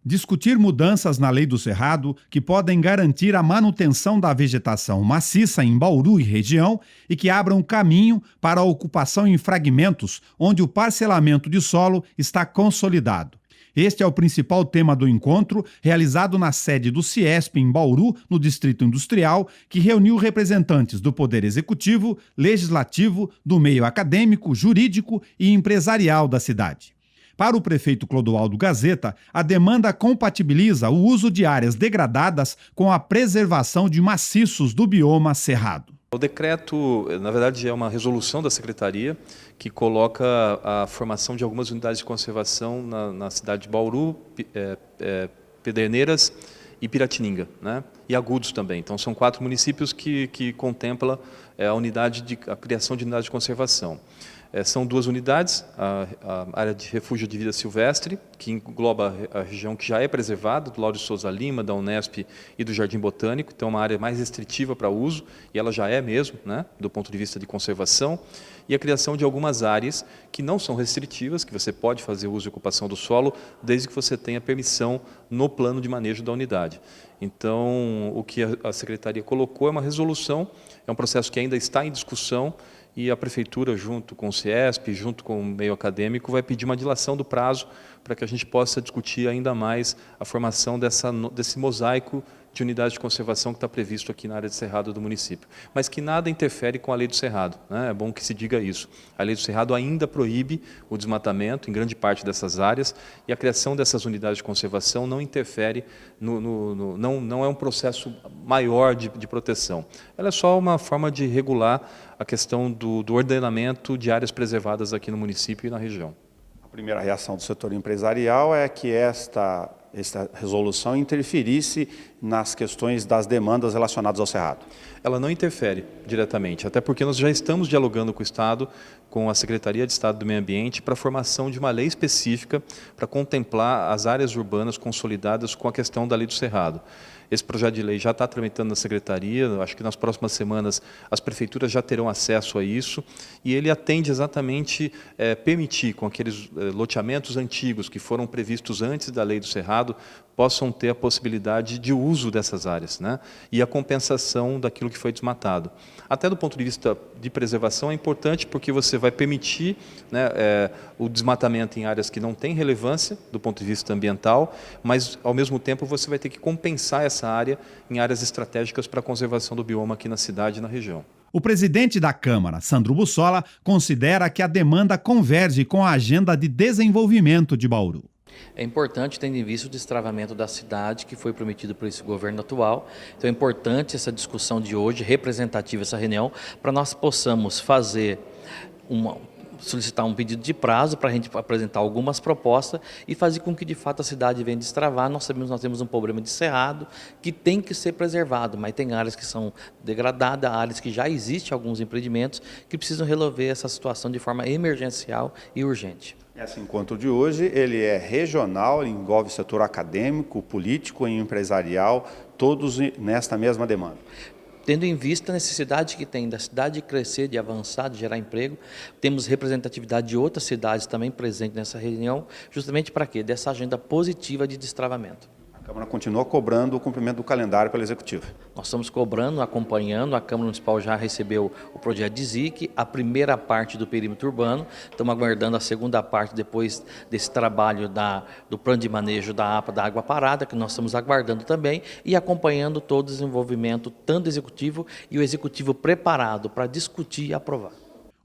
Discutir mudanças na Lei do Cerrado que podem garantir a manutenção da vegetação maciça em Bauru e região e que abram caminho para a ocupação em fragmentos onde o parcelamento de solo está consolidado. Este é o principal tema do encontro, realizado na sede do CIESP em Bauru, no Distrito Industrial, que reuniu representantes do Poder Executivo, Legislativo, do meio acadêmico, jurídico e empresarial da cidade. Para o prefeito Clodoaldo Gazeta, a demanda compatibiliza o uso de áreas degradadas com a preservação de maciços do bioma cerrado. O decreto, na verdade, é uma resolução da Secretaria que coloca a formação de algumas unidades de conservação na cidade de Bauru, Pederneiras e Piratininga, né? E Agudos também. Então, são 4 municípios que contemplam a criação de unidades de conservação. São 2 unidades, a área de refúgio de vida silvestre, que engloba a região que já é preservada, do Lauro de Souza Lima, da Unesp e do Jardim Botânico, então é uma área mais restritiva para uso, e ela já é mesmo, né, do ponto de vista de conservação, e a criação de algumas áreas que não são restritivas, que você pode fazer uso e ocupação do solo, desde que você tenha permissão no plano de manejo da unidade. Então, o que a Secretaria colocou é uma resolução, é um processo que ainda está em discussão, e a Prefeitura, junto com o CIESP, junto com o meio acadêmico, vai pedir uma dilação do prazo para que a gente possa discutir ainda mais a formação desse mosaico de unidades de conservação que está previsto aqui na área de Cerrado do município. Mas que nada interfere com a Lei do Cerrado, né? É bom que se diga isso. A Lei do Cerrado ainda proíbe o desmatamento em grande parte dessas áreas e a criação dessas unidades de conservação não interfere, não é um processo maior de proteção. Ela é só uma forma de regular a questão do ordenamento de áreas preservadas aqui no município e na região. A primeira reação do setor empresarial é que esta resolução interferisse nas questões das demandas relacionadas ao Cerrado. Ela não interfere diretamente, até porque nós já estamos dialogando com o Estado, com a Secretaria de Estado do Meio Ambiente, para a formação de uma lei específica para contemplar as áreas urbanas consolidadas com a questão da Lei do Cerrado. Esse projeto de lei já está tramitando na Secretaria, acho que nas próximas semanas as prefeituras já terão acesso a isso, e ele atende exatamente permitir com aqueles loteamentos antigos que foram previstos antes da Lei do Cerrado, possam ter a possibilidade de uso dessas áreas, né? E a compensação daquilo que foi desmatado. Até do ponto de vista de preservação é importante porque você vai permitir, né, o desmatamento em áreas que não têm relevância do ponto de vista ambiental, mas ao mesmo tempo você vai ter que compensar essa área em áreas estratégicas para a conservação do bioma aqui na cidade e na região. O presidente da Câmara, Sandro Bussola, considera que a demanda converge com a agenda de desenvolvimento de Bauru. É importante, tendo em vista o destravamento da cidade que foi prometido por esse governo atual. Então é importante essa discussão de hoje, representativa essa reunião, para nós possamos solicitar um pedido de prazo para a gente apresentar algumas propostas e fazer com que de fato a cidade venha destravar. Nós sabemos que nós temos um problema de cerrado que tem que ser preservado, mas tem áreas que são degradadas, áreas que já existem alguns empreendimentos que precisam resolver essa situação de forma emergencial e urgente. Esse encontro de hoje ele é regional, envolve setor acadêmico, político e empresarial, todos nesta mesma demanda. Tendo em vista a necessidade que tem da cidade de crescer, de avançar, de gerar emprego, temos representatividade de outras cidades também presentes nessa reunião, justamente para quê? Dessa agenda positiva de destravamento. A Câmara continua cobrando o cumprimento do calendário pelo Executivo. Nós estamos cobrando, acompanhando, a Câmara Municipal já recebeu o projeto de ZIC, a primeira parte do perímetro urbano, estamos aguardando a segunda parte depois desse trabalho do plano de manejo da APA, da água parada, que nós estamos aguardando também, e acompanhando todo o desenvolvimento, tanto do Executivo e o Executivo preparado para discutir e aprovar.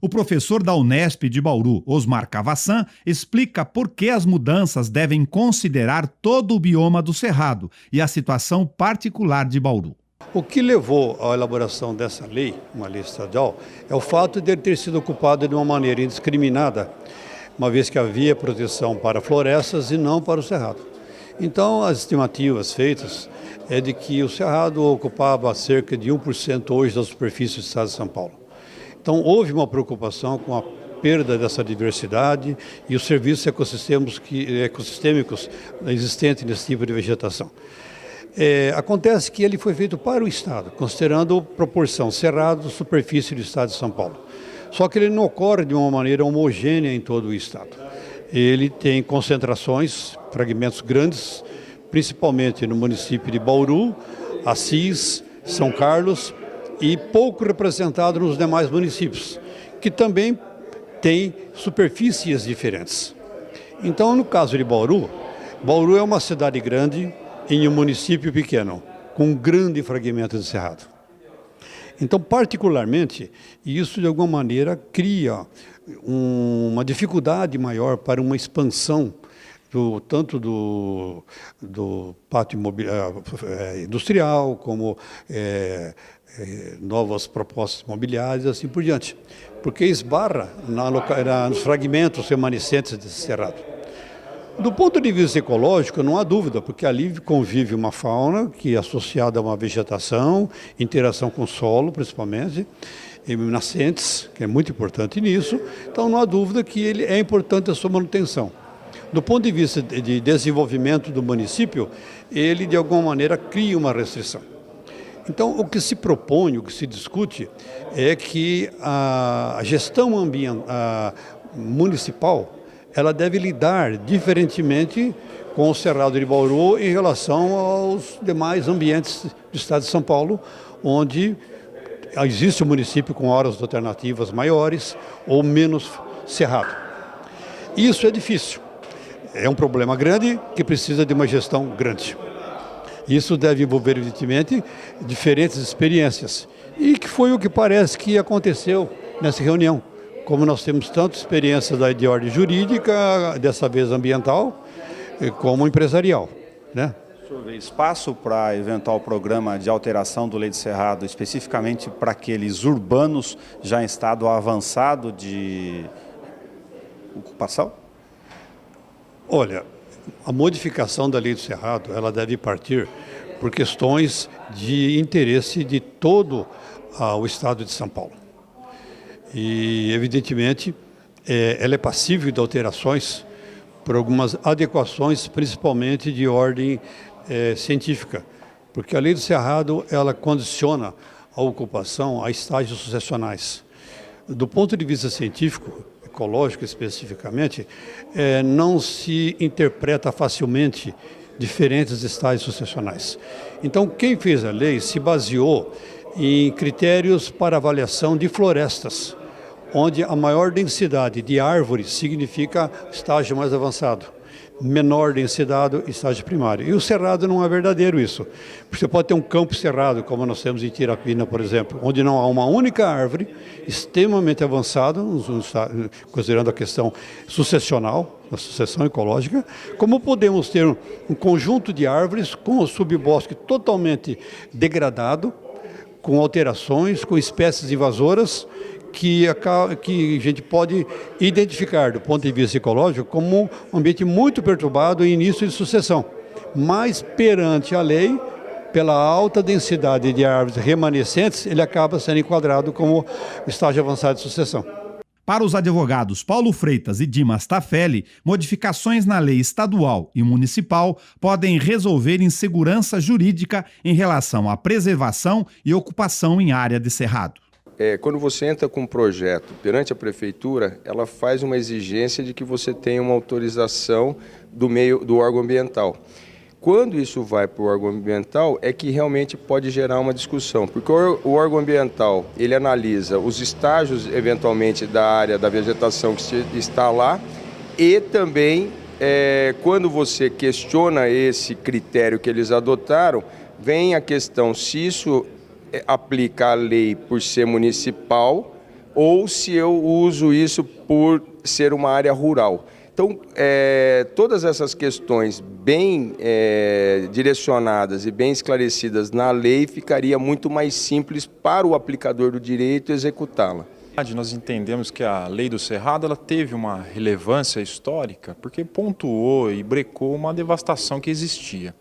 O professor da Unesp de Bauru, Osmar Cavassan, explica por que as mudanças devem considerar todo o bioma do Cerrado e a situação particular de Bauru. O que levou à elaboração dessa lei, uma lei estadual, é o fato de ele ter sido ocupado de uma maneira indiscriminada, uma vez que havia proteção para florestas e não para o Cerrado. Então, as estimativas feitas é de que o Cerrado ocupava cerca de 1% hoje da superfície do estado de São Paulo. Então, houve uma preocupação com a perda dessa diversidade e os serviços ecossistêmicos existentes nesse tipo de vegetação. Acontece que ele foi feito para o Estado, considerando proporção cerrado-superfície do Estado de São Paulo. Só que ele não ocorre de uma maneira homogênea em todo o Estado. Ele tem concentrações, fragmentos grandes, principalmente no município de Bauru, Assis, São Carlos e pouco representado nos demais municípios, que também têm superfícies diferentes. Então, no caso de Bauru, Bauru é uma cidade grande em um município pequeno, com um grande fragmento de cerrado. Então, particularmente, isso de alguma maneira cria uma dificuldade maior para uma expansão tanto do pátio industrial, como novas propostas imobiliárias e assim por diante, porque esbarra nos fragmentos remanescentes desse cerrado. Do ponto de vista ecológico, não há dúvida, porque ali convive uma fauna que é associada a uma vegetação, interação com o solo, principalmente, e nascentes, que é muito importante nisso, então não há dúvida que ele é importante a sua manutenção. Do ponto de vista de desenvolvimento do município, ele de alguma maneira cria uma restrição. Então, o que se propõe, o que se discute, é que a gestão municipal ela deve lidar diferentemente com o Cerrado de Bauru em relação aos demais ambientes do estado de São Paulo, onde existe um município com áreas alternativas maiores ou menos cerrado. Isso é difícil. É um problema grande que precisa de uma gestão grande. Isso deve envolver, evidentemente, diferentes experiências. E que foi o que parece que aconteceu nessa reunião. Como nós temos tanto experiência de ordem jurídica, dessa vez ambiental, como empresarial, né? O senhor vê espaço para eventual programa de alteração do Lei do Cerrado, especificamente para aqueles urbanos já em estado avançado de ocupação? Olha, a modificação da Lei do Cerrado, ela deve partir por questões de interesse de todo o estado de São Paulo. E, evidentemente, ela é passível de alterações por algumas adequações, principalmente de ordem científica, porque a Lei do Cerrado, ela condiciona a ocupação a estágios sucessionais. Do ponto de vista científico, ecológico especificamente, não se interpreta facilmente diferentes estágios sucessionais. Então, quem fez a lei se baseou em critérios para avaliação de florestas, onde a maior densidade de árvores significa estágio mais avançado, menor densidade, estágio primário. E o cerrado não é verdadeiro isso. Você pode ter um campo cerrado, como nós temos em Tirapina, por exemplo, onde não há uma única árvore, extremamente avançada, considerando a questão sucessional, a sucessão ecológica, como podemos ter um conjunto de árvores com o subbosque totalmente degradado, com alterações, com espécies invasoras, que a gente pode identificar, do ponto de vista ecológico, como um ambiente muito perturbado em início de sucessão. Mas, perante a lei, pela alta densidade de árvores remanescentes, ele acaba sendo enquadrado como estágio avançado de sucessão. Para os advogados Paulo Freitas e Dimas Tafelli, modificações na lei estadual e municipal podem resolver insegurança jurídica em relação à preservação e ocupação em área de cerrado. Quando você entra com um projeto perante a prefeitura, ela faz uma exigência de que você tenha uma autorização do órgão ambiental. Quando isso vai para o órgão ambiental, é que realmente pode gerar uma discussão, porque o órgão ambiental, ele analisa os estágios, eventualmente, da área da vegetação que está lá, e também, quando você questiona esse critério que eles adotaram, vem a questão se isso aplica a lei por ser municipal ou se eu uso isso por ser uma área rural. Então, todas essas questões bem direcionadas e bem esclarecidas na lei, ficaria muito mais simples para o aplicador do direito executá-la. Nós entendemos que a Lei do Cerrado ela teve uma relevância histórica porque pontuou e brecou uma devastação que existia.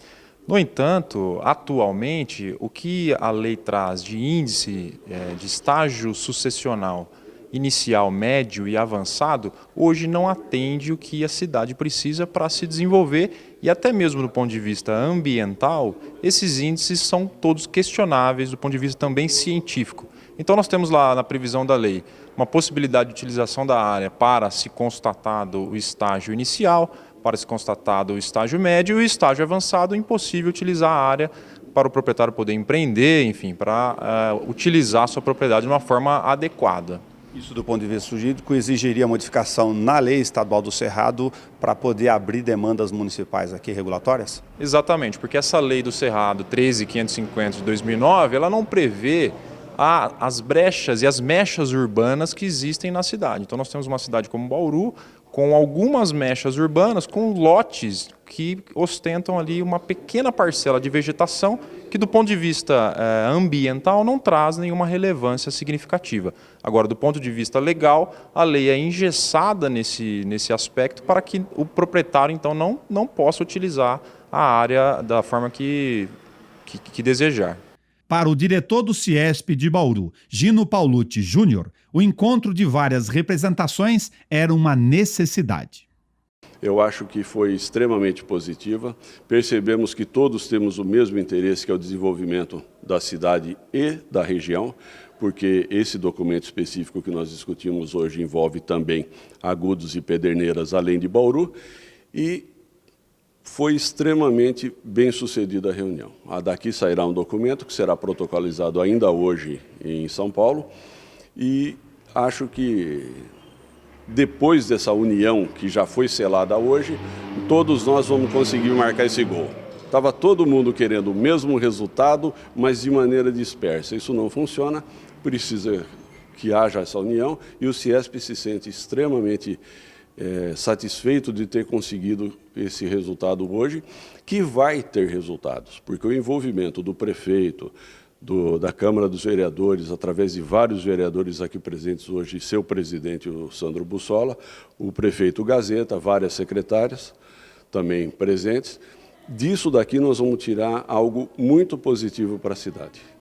No entanto, atualmente, o que a lei traz de índice de estágio sucessional inicial, médio e avançado, hoje não atende o que a cidade precisa para se desenvolver e até mesmo do ponto de vista ambiental, esses índices são todos questionáveis do ponto de vista também científico. Então nós temos lá na previsão da lei uma possibilidade de utilização da área para se constatar o estágio inicial, para se constatado o estágio médio, e o estágio avançado, impossível utilizar a área para o proprietário poder empreender, enfim, para utilizar a sua propriedade de uma forma adequada. Isso, do ponto de vista jurídico, exigiria modificação na lei estadual do Cerrado para poder abrir demandas municipais aqui regulatórias? Exatamente, porque essa lei do Cerrado 13.550 de 2009, ela não prevê as brechas e as mechas urbanas que existem na cidade. Então nós temos uma cidade como Bauru, com algumas mechas urbanas, com lotes que ostentam ali uma pequena parcela de vegetação que, do ponto de vista ambiental, não traz nenhuma relevância significativa. Agora, do ponto de vista legal, a lei é engessada nesse aspecto para que o proprietário, então, não possa utilizar a área da forma que desejar. Para o diretor do CIESP de Bauru, Gino Paulucci Júnior, o encontro de várias representações era uma necessidade. Eu acho que foi extremamente positiva. Percebemos que todos temos o mesmo interesse, que é o desenvolvimento da cidade e da região, porque esse documento específico que nós discutimos hoje envolve também Agudos e Pederneiras, além de Bauru, e foi extremamente bem sucedida a reunião. Daqui sairá um documento que será protocolizado ainda hoje em São Paulo, e acho que depois dessa união que já foi selada hoje, todos nós vamos conseguir marcar esse gol. Estava todo mundo querendo o mesmo resultado, mas de maneira dispersa. Isso não funciona, precisa que haja essa união, e o CIESP se sente extremamente satisfeito de ter conseguido esse resultado hoje, que vai ter resultados, porque o envolvimento do prefeito, da Câmara dos Vereadores, através de vários vereadores aqui presentes hoje, seu presidente, o Sandro Bussola, o prefeito Gazeta, várias secretárias também presentes. Disso daqui nós vamos tirar algo muito positivo para a cidade.